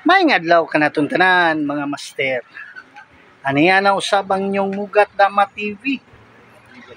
Maayong adlaw kanaton tanan mga master. Aniya na usabang nyong Mugat Dama TV.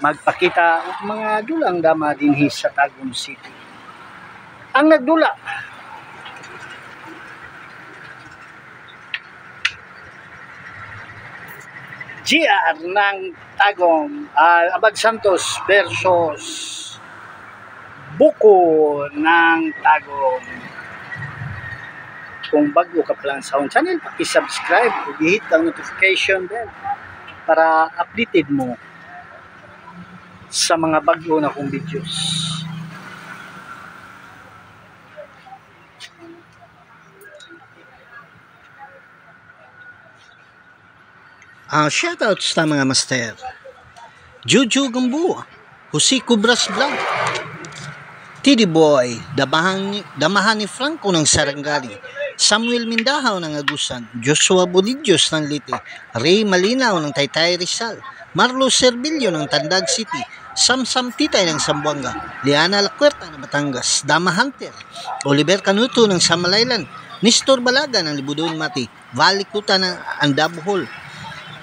Magpakita og mga dulang dama dinhi sa Tagum City. Ang nagdula GR ng Tagum, Abad Santos versus Buko ng Tagum. Kung bago ka pa lang sa akong channel, paki-subscribe at i-hit ang notification bell para updated mo sa mga bago na kong videos. Shoutout sa mga master. Juju Gambo, Jose Cobras Vlog, TD Boy, Damahan ni Franco ng Sarangani, Samuel Mindahaw ng Agusan, Joshua Bonidios ng Liti, Ray Malinaw ng Taytay Rizal, Marlo Servillo ng Tandag City, Samsam Titay ng Zamboanga, Liana Lacuerta ng Batangas, Dama Hunter, Oliver Canuto ng Samalaylan, Nestor Balaga ng Libudon Mati, Valikuta ng Andabohol,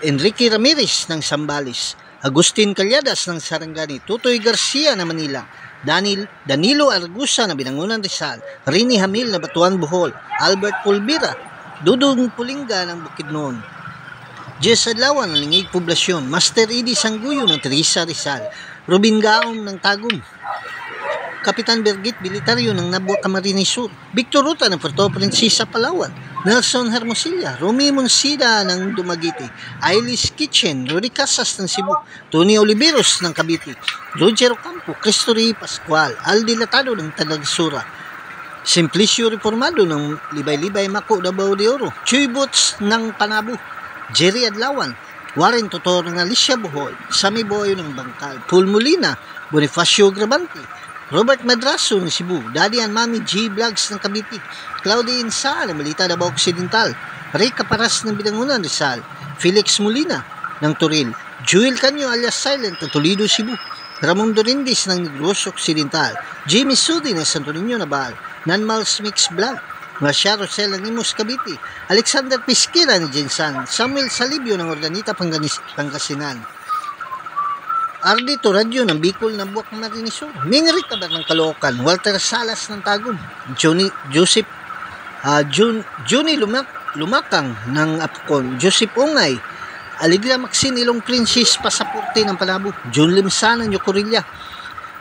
Enrique Ramirez ng Sambales, Agustin Calyadas ng Sarangani, Tutoy Garcia na Manila, Danilo Argusa na Binangunan Rizal, Rini Hamil na Batuan Bohol, Albert Pulbira, Dudong Pulinga ng Bukidnon, Jess Adlawan ng Lingig Poblasyon, Master Edie Sangguyo ng Teresa Rizal, Robin Gaom ng Tagum, Kapitan Bergit Bilitaryo ng Nabua Camarines Sur, Victor Ruta ng Puerto Princesa Palawan, Nelson Hermosilla, Romy Monsida ng Dumaguete, Ailis Kitchen, Rory Casas ng Cebu, Tony Oliveros ng Cavite, Roger Ocampo, Cristo Rey Pascual, Aldi Latado ng Talagsura, Simplicio Reformado ng Libay-Libay Mako Davao de Oro, Chuy Boots ng Panabo, Jerry Adlawan, Warren Totor ng Alicia Bohol, Sammy Boy ng Bangkal, Paul Molina, Bonifacio Grabante, Robert Madraso ng Cebu, Daddy and Mami G Vlogs ng Cavite, Claudia Insa ng Malita Davao Occidental, Ray Caparas ng Binangunan Rizal, Felix Molina ng Toril, Joel Canyo alias Silent ng Toledo, Cebu, Ramon Dorindis ng Negros Occidental, Jimmy Sudi ng Santo Niño Nabal, Nanmals Mix Vlog, Marcia Rosel ng Imus Cavite, Alexander Pisquera ng Jensan, Samuel Salibio ng Ordanita Pangasinan, Ardito Radio ng Bicol ng Buwak Marinisur, Mingri Kabar ng Caloocan, Walter Salas ng Tagum, Johnny Lumakang ng Apcon, Joseph Ungay, Aligra Maxine Ilong Princess Pasaporte ng Panabo, John Limsa ng Yocorilla,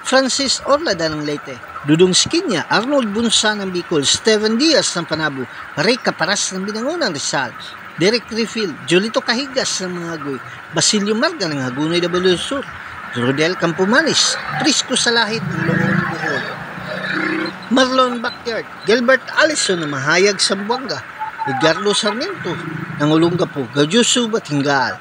Francis Orlada ng Leyte, Dudong Skinya, Arnold Bunsa ng Bicol, Steven Diaz ng Panabo, Ray Caparas ng Binangunan Rizal, Derek Refill, Jolito Kahigas ng Mangagoy, Basilio Marga ng Hagunay Davao del Sur, Rodel Campomanes, Prisco Salahid ng Longong Bohol, Marlon Backyard, Gilbert Allison ng Mahayag Sambuanga, Edgardo Sarmiento ng Olongapo, Gaudiuso Batingal,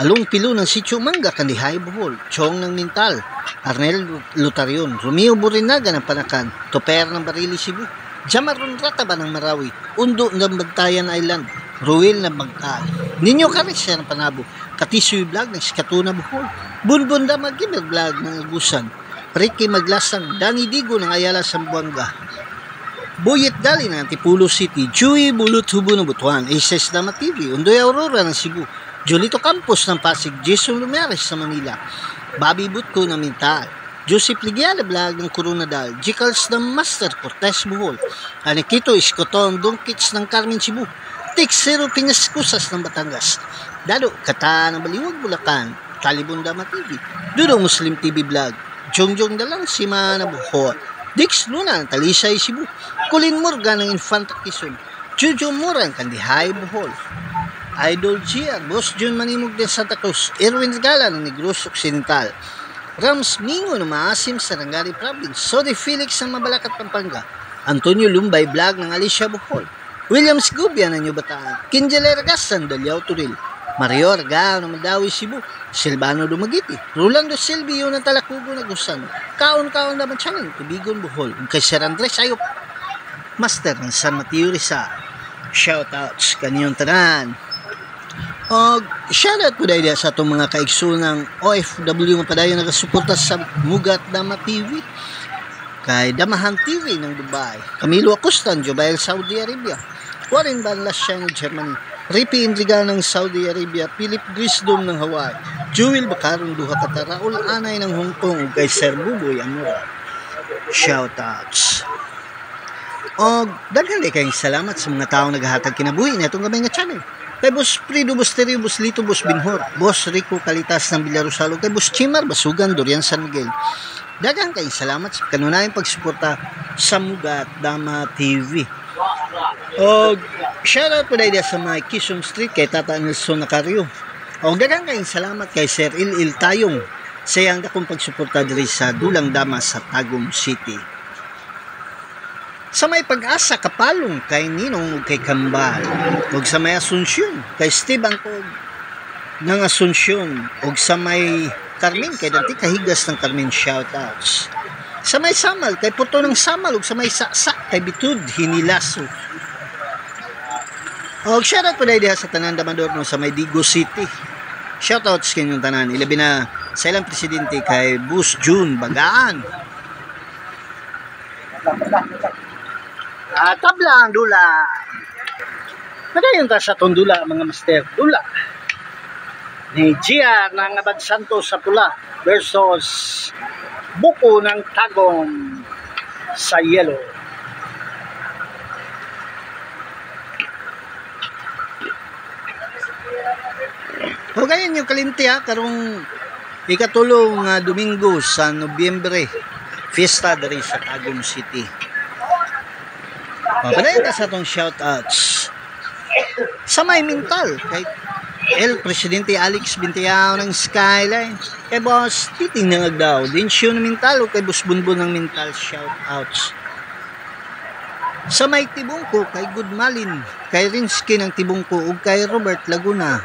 Along Pilo ng Sitio Manga, Kandihay Bohol, Chong ng Mintal, Arnel Lutarion, Romeo Borinaga ng Panakan, Toper ng Barili Cebu, Jamaron Rataba ng Marawi, Undo ng Bantayan Island, Ruel ng Bangkal, Ninyo Carissa ng Panabo, Katisoy Vlog ng Skatuna Bohol, Bunbunda Magimer Vlog ng Agusan, Ricky Maglasang, Danny Digo ng Ayala Sambuanga, Boyet Dali ng Antipulo City, Joey Bulut Hubo ng Butuan, Aces Dama TV, Undoy Aurora ng Cebu, Jolito Campos ng Pasig, Jason Lumeres sa Manila, Bobby Butko ng Mintal, Joseph Ligiala Vlog ng Coronadal, Jicals ng Master Cortez Bohol, Anikito Iskotong Dongkits ng Carmen Cebu, Tixero Pinaskusas ng Batangas, Dado Kata ng Baliwag Bulacan, Talibon Dama TV, Dudo Muslim TV Vlog, Jongjong Dalang Sima na Bohol, Dix Luna ng Talisay Cebu, Colin Morgan ng Infanta Quezon, Jojo Mora ng Kandihay Bohol, Idol Gia, Boss John Manimog ng Santa Cruz, Erwin Gala ng Negros Occidental, Rams Mingo ng Maasim Sarangani Province, Sodi Felix ng Mabalacat Pampanga, Antonio Lumbay Vlog ng Alicia Bohol, Williams Gubia ng New Bataan, Kinjel Ergas ng Dalyao Turil, Mario Argao ng Madawi Cebu, Silvano Dumaguete, Rolando Silvio ng Talacugo na Gusan, Kaon-Kaon naman Channel, Tubigon Bohol, kay Sir Andres Ayop, Master ng San Mateo Rizal. Shoutouts kaniyong tanan. Shoutout po dahil sa itong mga kaigsunang OFW nga padayon nagasuporta sa Mugat Dama TV. kay Damahan TV ng Dubai, Camilo Acostan, Jubail, Saudi Arabia, Warren Van Lasciano, Germany, Ripi Indriga ng Saudi Arabia, Philip Grisdom ng Hawaii, Jewel Bacarong Duha Qatar, Raul Anay ng Hong Kong, ug kay Sir Buboy Amura. Shoutouts. O daghan kayong salamat sa mga taong naghahatag kinabuhi na itong gamay nga channel. Kay Boss Frido, Boss Terry, Boss Lito, Boss Binhor, Boss Rico Kalitas ng Villarosalo, kay Boss Chimar Basugan, Dorian San Miguel. Daghang kayong salamat sa kanunayang pagsuporta sa Mugat Dama TV. O shoutout po dahil sa mga Quezon Street kay Tata Nelson Nacario. O daghang kayong salamat kay Sir Il Tayong sa iyang dakong pagsuporta diri sa Dulang Dama sa Tagum City. Sa may Pag-asa Kapalong kay Ninong ug kay Kambal, ug sa may Asunsyon kay Steve Angkog ng Asunsyon, ug sa may Carmen kay Dante Kahigas ng Carmen, shoutouts. Sa may Samal kay Puto ng Samal, ug sa may Saksa kay Bitud Hinilaso. Og shoutout po dahil sa tanan Damador no, sa may Digo City. Shoutouts kanyong tanan, ilabi na sa ilang presidente kay Bus June Bagaan. Tabla ang dula. Nagayon ta sa tong dula mga master. Dula ni Gia ng Abad Santos sa pula versus Buko ng Tagum sa yellow. O gayon yung kalimti ha, karong ikatulong Domingo sa Nobyembre, fiesta dari sa Tagum City. Panayin ka sa itong shoutouts sa may Mintal kay El Presidente Alex Bintiao ng Skyline, kay Boss Titing ng Agdao, Dinsyo ng Mintal, o kay Boss Bunbun ng Mintal, shoutouts. Sa may Tibungko kay Good Malin, kay Rinsky ng Tibungko, o kay Robert Laguna,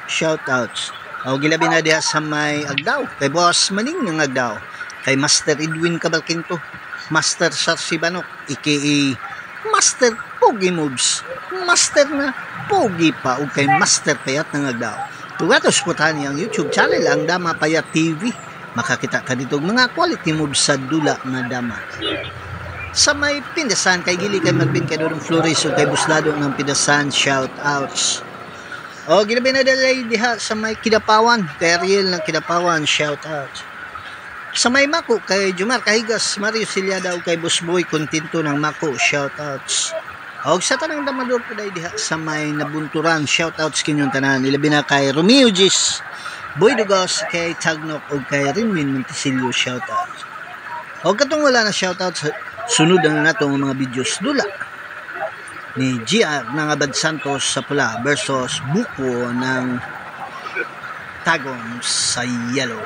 shoutouts. O gilabi na diha sa may Agdao kay Boss Maning ng Agdao, kay Master Edwin Cabalquinto, Master Sarsi Banok, aka Master Pogi Moves, Master na Pogi pa, o kay Master Payat ng Agdao. Tugatos po tayo ang YouTube channel, ang Dama Payat TV. Makakita ka dito mga quality moves sa dula na dama. Sa may Pindasan kay Gili kay Marvin kay Dodong Flores, o kay Buslado ng Pindasan, shoutouts. O ginabi na dalay diha sa may Kidapawan kay Ariel ng Kidapawan, shoutouts. Sa may Mako kay Jumar Kahigas, Mario Silyada, o kay Busboy Kontento ng Mako, shoutouts. O sa tanang Damador po dahil diha sa may Nabunturan, shoutouts kinyong tanan. Ilabi na kay Romeo Gis, Boy Dugos, kay Tagnok, o kay Rinwin Montesilio, shoutouts. O katong wala na shoutouts, sunod na natong mga videos dula ni GR ng Abad Santos sa pula versus Buko ng Tagum sa yellow.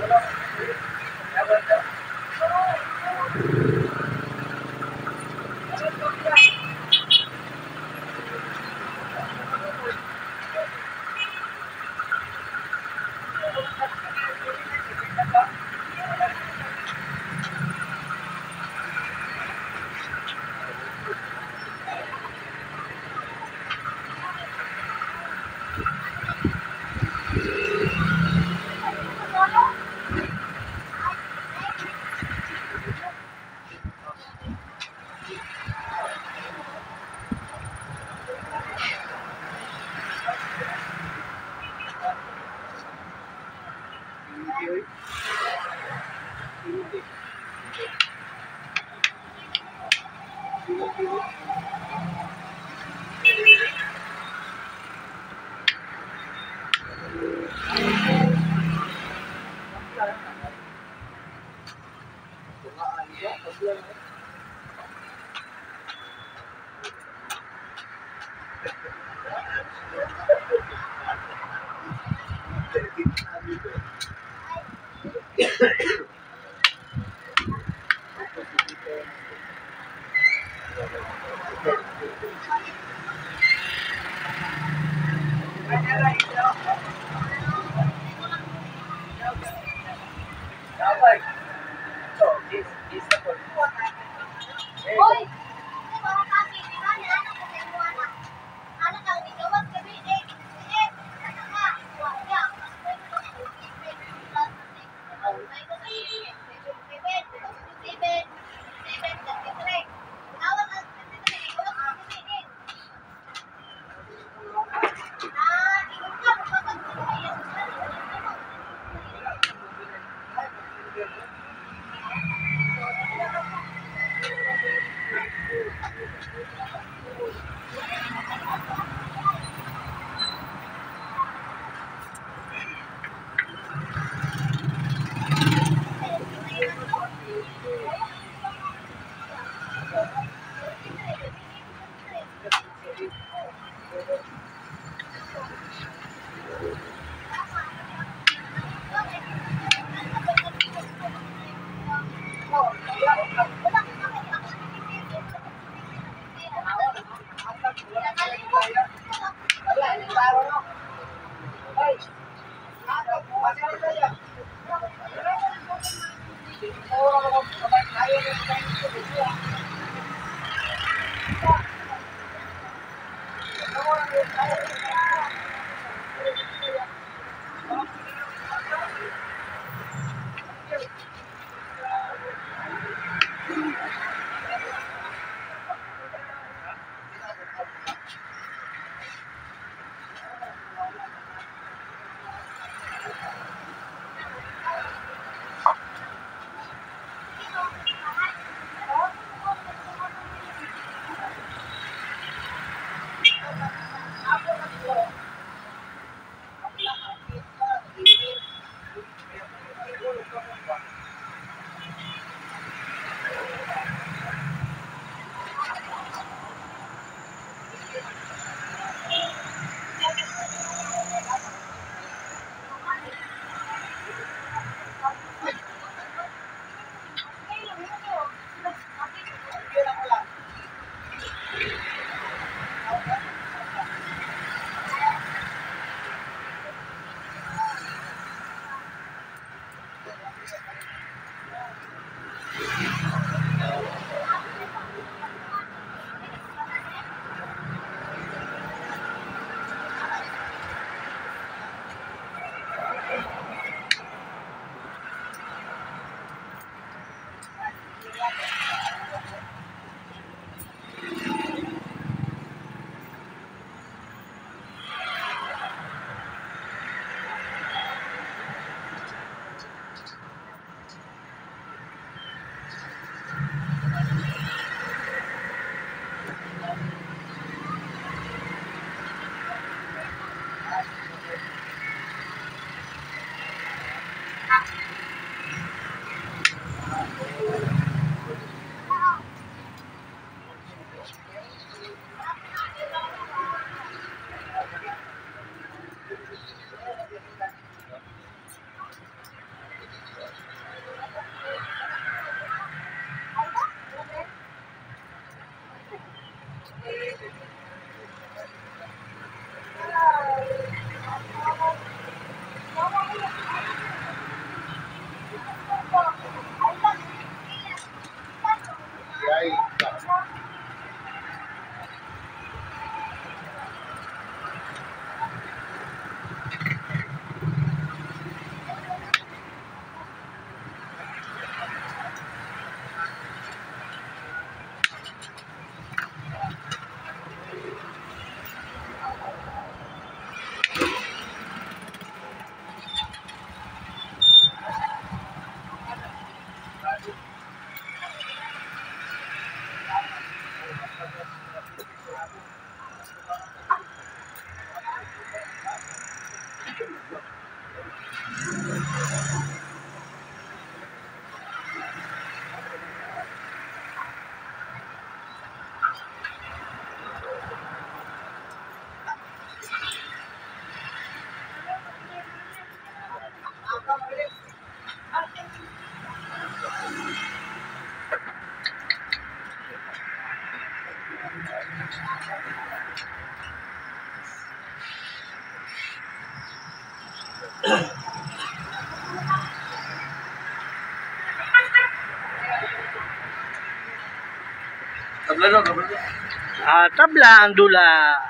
Tabla ang dula.